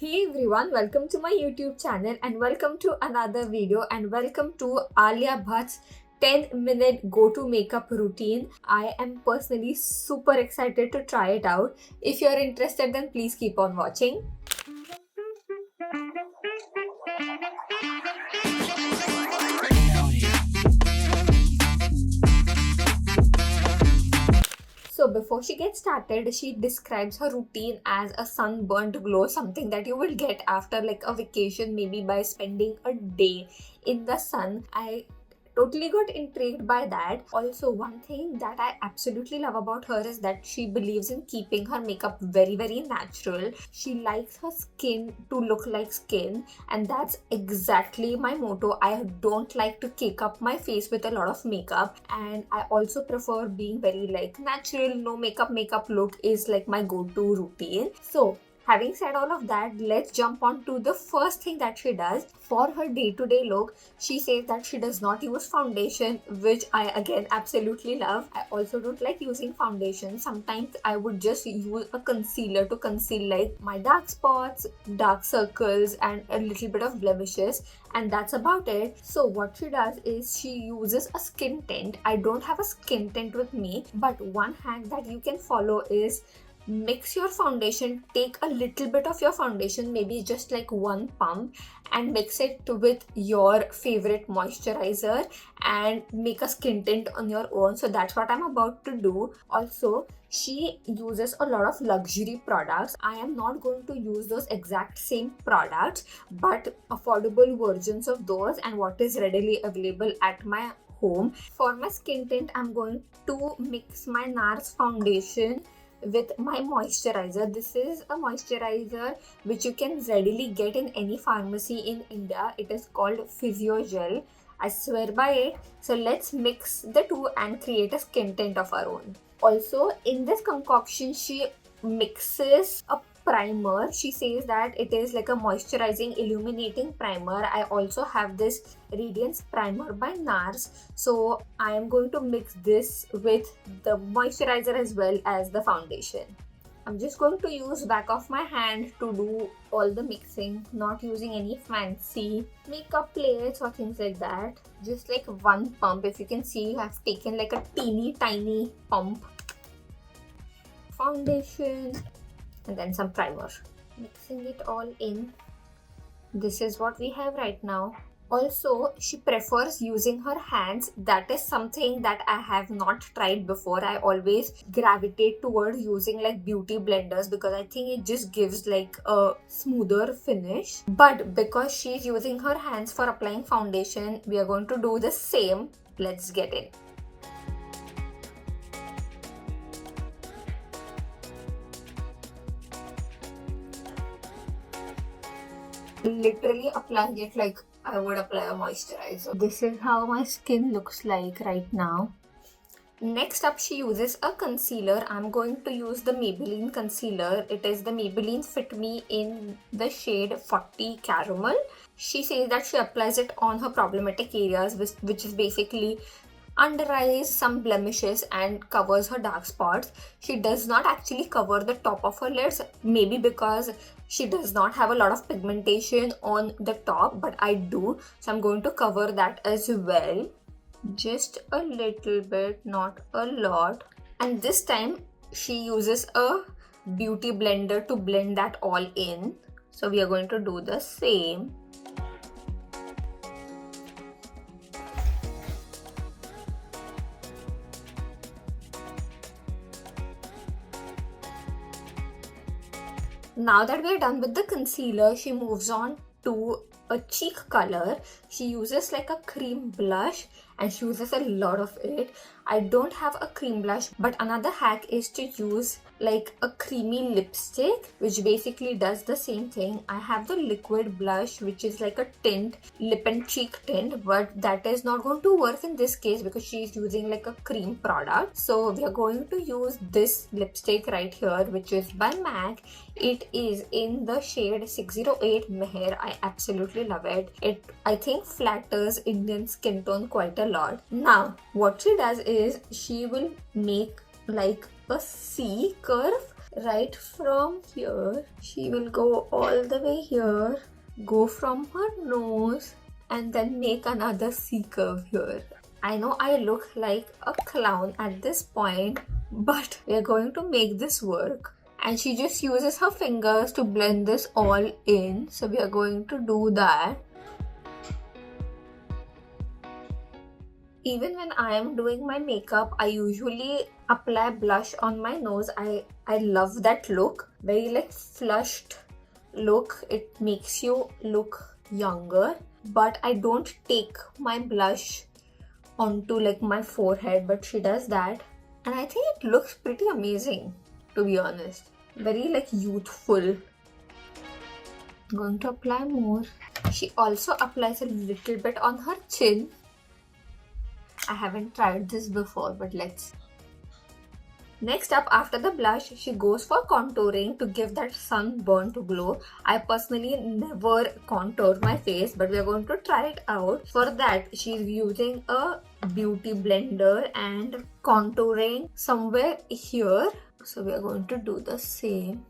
Hey everyone, welcome to my YouTube channel and welcome to another video and welcome to Alia Bhatt's 10-minute go-to makeup routine. I am personally super excited to try it out. If you're interested, then please keep on watching. So before she gets started, she describes her routine as a sunburnt glow, something that you will get after like a vacation, maybe by spending a day in the sun. I totally got intrigued by that. Also, one thing that I absolutely love about her is that she believes in keeping her makeup very natural. She likes her skin to look like skin, and that's exactly my motto. I don't like to cake up my face with a lot of makeup, and I also prefer being very like natural. No makeup look is like my go-to routine. So having said all of that, let's jump on to the first thing that she does. For her day-to-day look, she says that she does not use foundation, which I again absolutely love. I also don't like using foundation. Sometimes I would just use a concealer to conceal like my dark spots, dark circles, and a little bit of blemishes, and that's about it. So what she does is she uses a skin tint. I don't have a skin tint with me, but one hack that you can follow is mix your foundation. Take a little bit of your foundation, maybe just like one pump, and mix it with your favorite moisturizer and make a skin tint on your own. So that's what I'm about to do. Also, she uses a lot of luxury products. I am not going to use those exact same products, but affordable versions of those and what is readily available at my home. For my skin tint, I'm going to mix my NARS foundation with my moisturizer. This is a moisturizer which you can readily get in any pharmacy in India. It is called Physiogel. I swear by it. So let's mix the two and create a skin tint of our own. Also, in this concoction, she mixes a primer. She says that it is like a moisturizing illuminating primer. I also have this Radiance primer by NARS, so I am going to mix this with the moisturizer as well as the foundation. I'm just going to use back of my hand to do all the mixing, not using any fancy makeup plates or things like that. Just like one pump. If you can see, I've taken like a teeny tiny pump. Foundation and then some primer. Mixing it all in. This is what we have right now. Also, she prefers using her hands. That is something that I have not tried before. I always gravitate towards using like beauty blenders because I think it just gives like a smoother finish. But because she's using her hands for applying foundation, we are going to do the same. Let's get in. Literally applying it like I would apply a moisturizer. This is how my skin looks like right now. Next up, she uses a concealer. I'm going to use the Maybelline concealer. It is the Maybelline Fit Me in the shade 40 Caramel. She says that she applies it on her problematic areas, which is basically under eyes, some blemishes, and covers her dark spots. She does not actually cover the top of her lids, maybe because she does not have a lot of pigmentation on the top, but I do, so I'm going to cover that as well. Just a little bit, not a lot. And this time she uses a beauty blender to blend that all in. So we are going to do the same. Now that we're done with the concealer, she moves on to a cheek color. She uses like a cream blush and she uses a lot of it. I don't have a cream blush, but another hack is to use like a creamy lipstick, which basically does the same thing. I have the liquid blush, which is like a tint, lip and cheek tint, but that is not going to work in this case because she's using like a cream product. So we are going to use this lipstick right here, which is by MAC. It is in the shade 608 Meher. I absolutely love it. It, I think, flatters Indian skin tone quite a lot. Now, what she does is she will make like a C curve Right from here, she will go all the way here, go from her nose, and then make another C curve here. I know I look like a clown at this point, but we are going to make this work. And she just uses her fingers to blend this all in. So we are going to do that. Even when I am doing my makeup, I usually apply blush on my nose. I love that look. Very like flushed look. It makes you look younger. But I don't take my blush onto like my forehead, but she does that. And I think it looks pretty amazing, to be honest. Very like youthful. I'm going to apply more. She also applies a little bit on her chin. I haven't tried this before, but let's. Next up, after the blush, she goes for contouring to give that sunburnt glow. I personally never contour my face, but we are going to try it out. For that, she's using a beauty blender and contouring somewhere here. So we are going to do the same.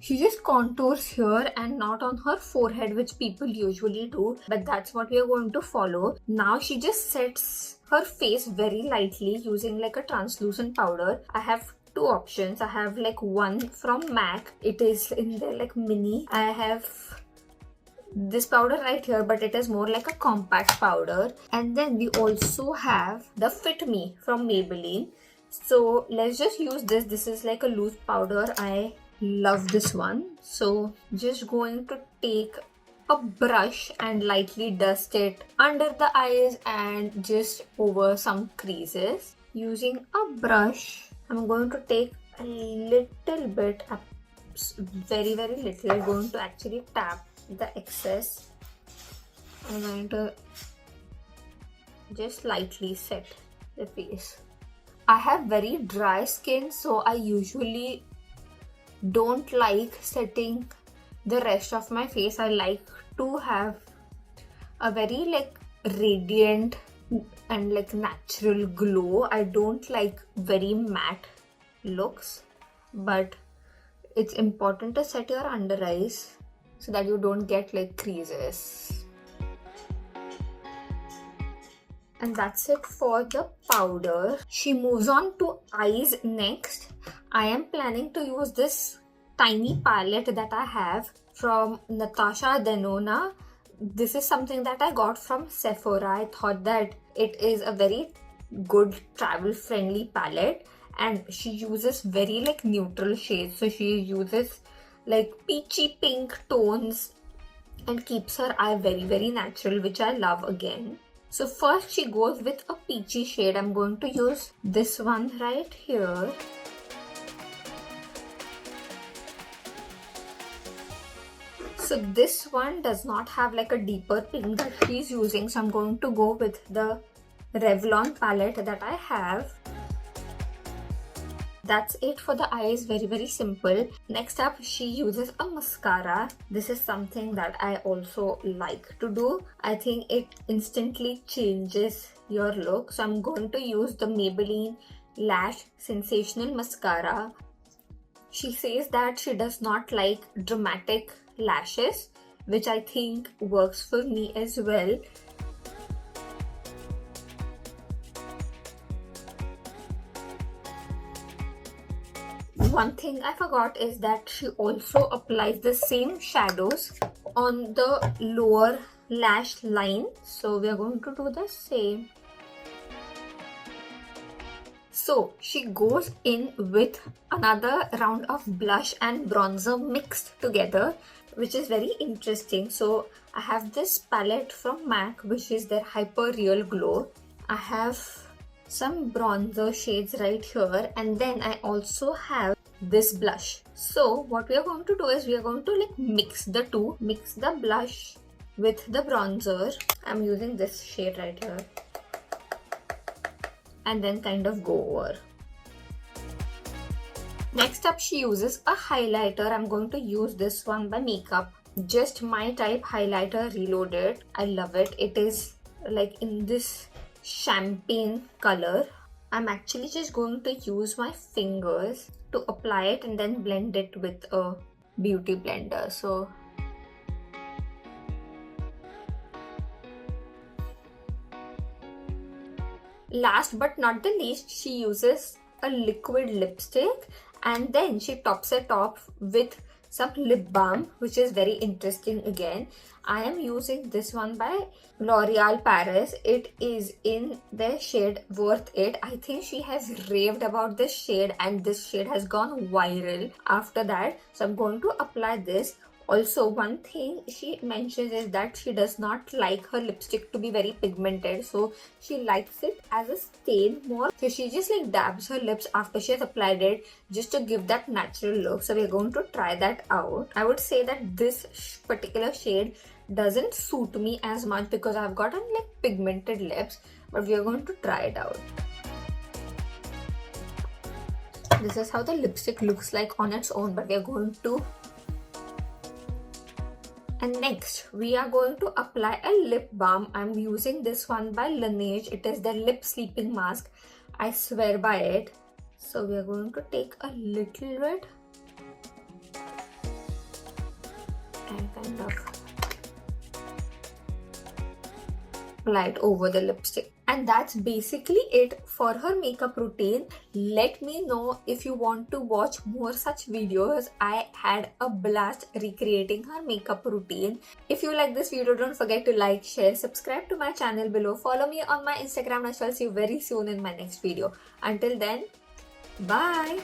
She just contours here and not on her forehead, which people usually do, but that's what we are going to follow. Now she just sets her face very lightly using like a translucent powder. I have two options. I have like one from MAC. It is in there like mini. I have this powder right here, but it is more like a compact powder. And then we also have the Fit Me from Maybelline. So let's just use this. This is like a loose powder. I love this one. So just going to take a brush and lightly dust it under the eyes and just over some creases. Using a brush, I'm going to take a little bit, very little. I'm going to actually tap the excess. I'm going to just lightly set the face. I have very dry skin, so I usually don't like setting the rest of my face. I like to have a very like radiant and like natural glow. I don't like very matte looks, but it's important to set your under eyes so that you don't get like creases. And that's it for the powder. She moves on to eyes next. I am planning to use this tiny palette that I have from Natasha Denona. This is something that I got from Sephora. I thought that it is a very good travel friendly palette, and she uses very like neutral shades. So she uses like peachy pink tones and keeps her eye very natural, which I love again. So first she goes with a peachy shade. I'm going to use this one right here. So this one does not have like a deeper pink that she's using. So I'm going to go with the Revlon palette that I have. That's it for the eyes, very simple. Next up, she uses a mascara. This is something that I also like to do. I think it instantly changes your look. So I'm going to use the Maybelline Lash Sensational Mascara. She says that she does not like dramatic lashes, which I think works for me as well. One thing I forgot is that she also applies the same shadows on the lower lash line. So we are going to do the same. So she goes in with another round of blush and bronzer mixed together, which is very interesting. So I have this palette from MAC, which is their Hyper Real Glow. I have some bronzer shades right here, and then I also have this blush. So what we are going to do is we are going to like mix the two, mix the blush with the bronzer. I'm using this shade right here, and then kind of go over. Next up, she uses a highlighter. I'm going to use this one by Makeup. Just My Type highlighter Reloaded. I love it. It is like in this champagne color. I'm actually just going to use my fingers to apply it and then blend it with a beauty blender. So last but not the least, she uses a liquid lipstick and then she tops it off with some lip balm, which is very interesting again. I am using this one by L'Oreal Paris. It is in the shade Worth It. I think she has raved about this shade and this shade has gone viral after that. So I'm going to apply this. Also, one thing she mentions is that she does not like her lipstick to be very pigmented, so she likes it as a stain more. So she just like dabs her lips after she has applied it just to give that natural look. So we're going to try that out. I would say that this particular shade doesn't suit me as much because I've got like pigmented lips, but we are going to try it out. This is how the lipstick looks like on its own, but we are going to. And next, we are going to apply a lip balm. I'm using this one by Laneige. It is the lip sleeping mask. I swear by it. So we are going to take a little bit and kind of apply it over the lipstick. And that's basically it for her makeup routine. Let me know if you want to watch more such videos. I had a blast recreating her makeup routine. If you like this video, don't forget to like, share, subscribe to my channel below. Follow me on my Instagram and I shall see you very soon in my next video. Until then, bye.